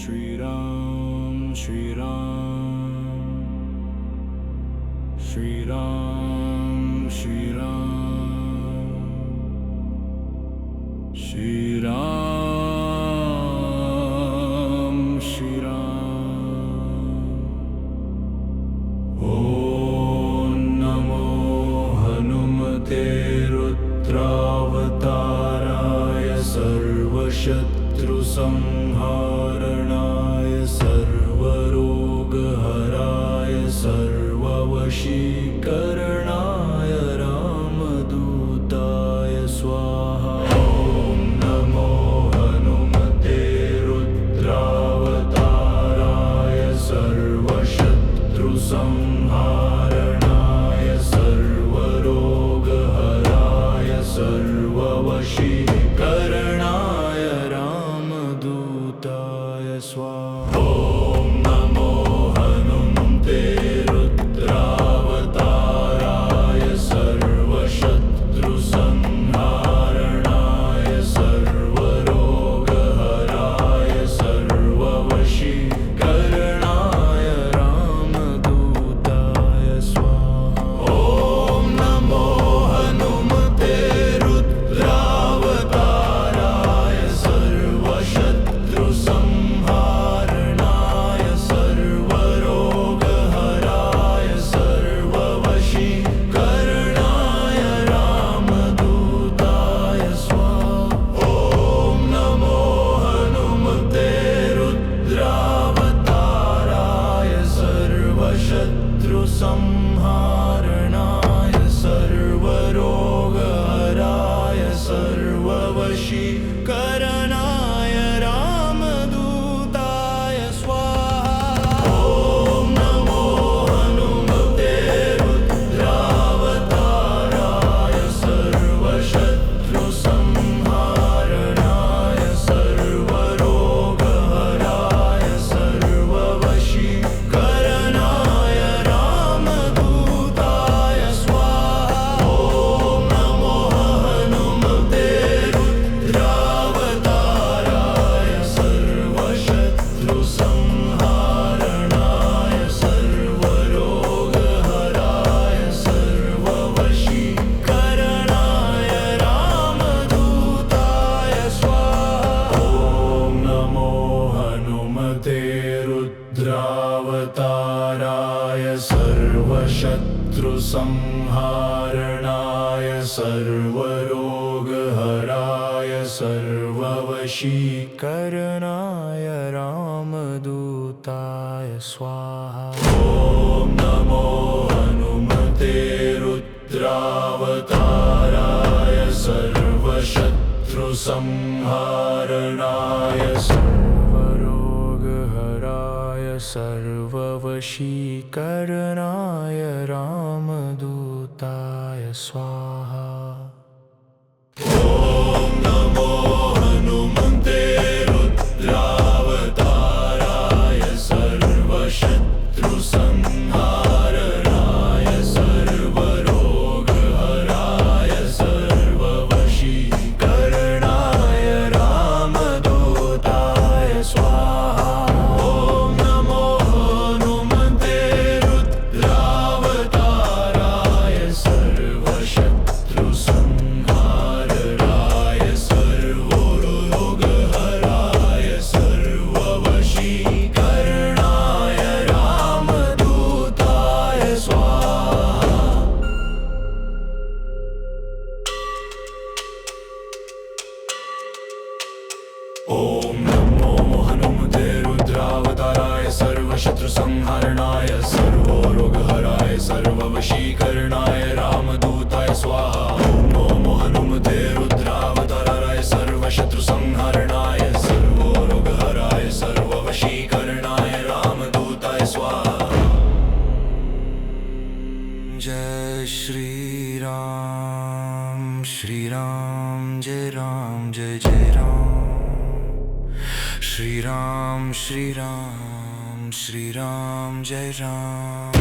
Shri Ram, Shri Ram, Shri Ram, Shri Ram, Shri Ram, Shri Ram. Om Namo Hanumate Rudravataraya Sarvashatru Samharanaya Sarvarogaharaya Sarvavashikaranaya Ramadutaya Swaha. Om Namo Hanumate Rudravataraya Sarvashatru Samharanaya Sarvarogaharaya Sarvavashikaranaya Ramadutaya Swaha. Om Namo Hanumate Rudravataraya Sarvashatru Samharanaya Sarvarogaharaya Sarvavashikaranaya Ramadutaya Swaha. Om Namo Hanumate Rudravataraya Sarvashatru Samharanaya Sarvarogaharaya Sarvavashikaranaya Ramadutaya Swaha. Om Namo Hanumate Rudravataraya Sarvashatru Samharanaya Sarvarogaharaya Sarvavashikaranaya Ramadutaya Swaha. Om Namo Hanumate Rudravataraya Sarvashatru Samharanaya Sarvarogaharaya Sarvavashikaranaya Ramadutaya Swaha. Om Namo Hanumate Rudravataraya Sarvashatru Samharanaya Sarvarogaharaya Sarvavashikaranaya Ramadutaya Swaha. Om Namo Hanumate Rudravataraya Sarvashatru Samharanaya Sarvarogaharaya Sarvavashikaranaya Ramadutaya Swaha. Om Namo Hanumate Rudravataraya Sarvashatru Samharanaya Sarvarogaharaya Sarvavashikaranaya Ramadutaya Swaha. Om Namo Hanumate Rudravataraya Sarvashatru Samharanaya Sarvarogaharaya Sarvavashikaranaya Ramadutaya Swaha. Om Namo Hanumate Rudravataraya Sarvashatru Samharanaya Sarvarogaharaya Sarvavashikaranaya Ramadutaya Swaha. Om Namo Hanumate Rudravataraya Sarvashatru Samharanaya Sarvarogaharaya Sarvavashikaranaya Ramadutaya Swaha. Om Namo Hanumate Rudravataraya Sarvashatru Samharanaya Sarvarogaharaya Sarvavashikaranaya Ramadutaya Swaha. Jai Shri Ram, Shri Ram, Jai Ram, Jai Jai Ram. Shri Ram, Shri Ram, Shri Ram, Jai Ram.